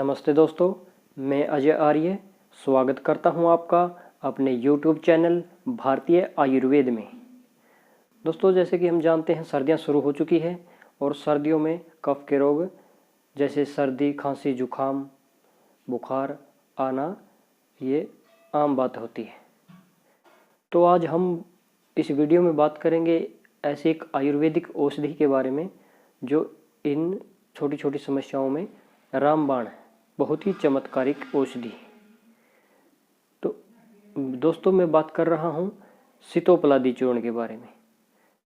नमस्ते दोस्तों, मैं अजय आर्य स्वागत करता हूं आपका अपने YouTube चैनल भारतीय आयुर्वेद में। दोस्तों, जैसे कि हम जानते हैं सर्दियां शुरू हो चुकी है और सर्दियों में कफ के रोग जैसे सर्दी, खांसी, जुखाम, बुखार आना ये आम बात होती है। तो आज हम इस वीडियो में बात करेंगे ऐसी एक आयुर्वेदिक औषधि के बारे में जो इन छोटी छोटी समस्याओं में रामबाण है, बहुत ही चमत्कारिक औषधि। तो दोस्तों, मैं बात कर रहा हूँ सीतोपलादी चूर्ण के बारे में।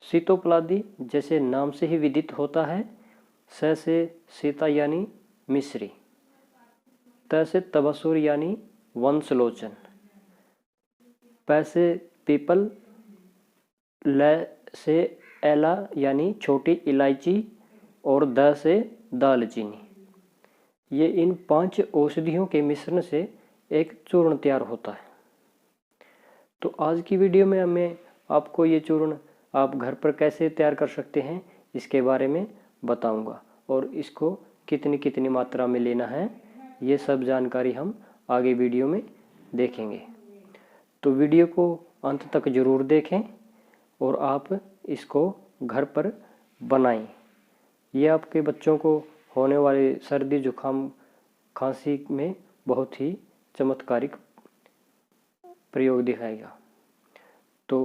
सीतोपलादी जैसे नाम से ही विदित होता है, स से सीता यानी मिश्री, त से तबसुर यानी वंशलोचन, प से पीपल, ल से एला यानी छोटी इलायची और द से दालचीनी। ये इन 5 औषधियों के मिश्रण से एक चूर्ण तैयार होता है। तो आज की वीडियो में मैं आपको ये चूर्ण आप घर पर कैसे तैयार कर सकते हैं इसके बारे में बताऊंगा और इसको कितनी कितनी मात्रा में लेना है, ये सब जानकारी हम आगे वीडियो में देखेंगे। तो वीडियो को अंत तक ज़रूर देखें और आप इसको घर पर बनाएं। ये आपके बच्चों को होने वाले सर्दी, जुखाम, खांसी में बहुत ही चमत्कारिक प्रयोग दिखाएगा। तो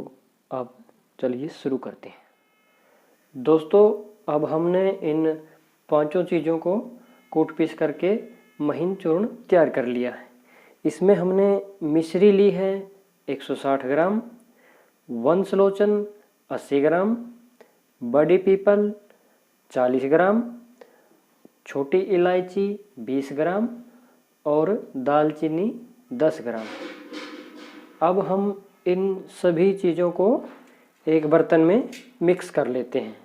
आप चलिए शुरू करते हैं। दोस्तों, अब हमने इन 5 चीज़ों को कूट पीस करके महीन चूर्ण तैयार कर लिया है। इसमें हमने मिश्री ली है 160 ग्राम, वंशलोचन 80 ग्राम, बड़ी पीपल 40 ग्राम, छोटी इलायची 20 ग्राम और दालचीनी 10 ग्राम। अब हम इन सभी चीज़ों को एक बर्तन में मिक्स कर लेते हैं।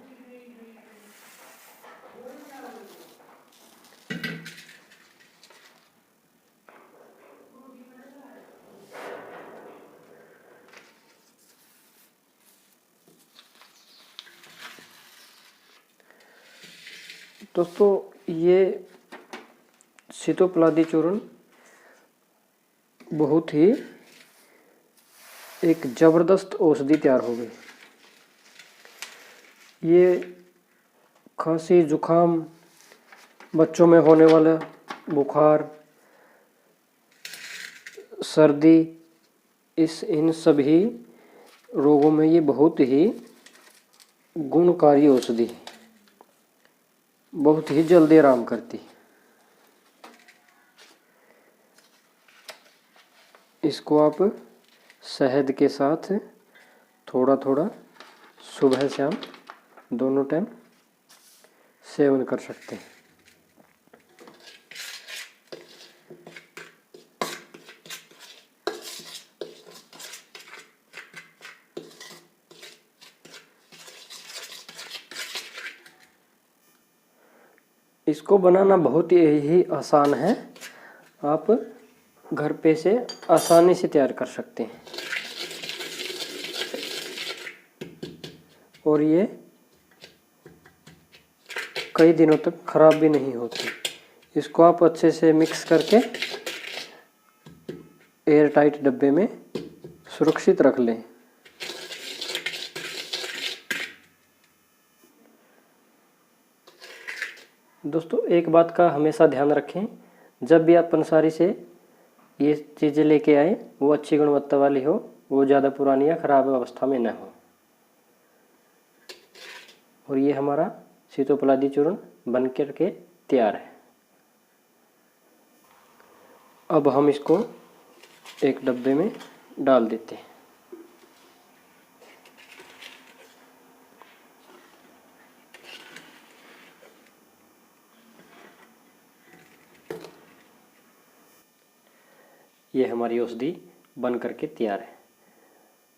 दोस्तों, ये सीतोपलादी चूर्ण बहुत ही एक ज़बरदस्त औषधि तैयार हो गई। ये खांसी, जुखाम, बच्चों में होने वाला बुखार, सर्दी, इन सभी रोगों में ये बहुत ही गुणकारी औषधि है, बहुत ही जल्दी आराम करती। इसको आप शहद के साथ थोड़ा थोड़ा सुबह शाम दोनों टाइम सेवन कर सकते हैं। इसको बनाना बहुत ही आसान है, आप घर पे से आसानी से तैयार कर सकते हैं और ये कई दिनों तक खराब भी नहीं होती। इसको आप अच्छे से मिक्स करके एयर टाइट डब्बे में सुरक्षित रख लें। दोस्तों, एक बात का हमेशा ध्यान रखें, जब भी आप पंसारी से ये चीज़ें लेके आए वो अच्छी गुणवत्ता वाली हो, वो ज़्यादा पुरानी या ख़राब अवस्था में न हो। और ये हमारा सीतोपलादी चूर्ण बन करके तैयार है। अब हम इसको एक डब्बे में डाल देते हैं। ये हमारी औषधि बन करके तैयार है।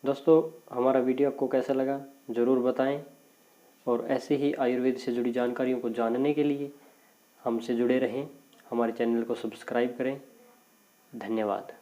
दोस्तों, हमारा वीडियो आपको कैसा लगा ज़रूर बताएं और ऐसे ही आयुर्वेद से जुड़ी जानकारियों को जानने के लिए हमसे जुड़े रहें। हमारे चैनल को सब्सक्राइब करें। धन्यवाद।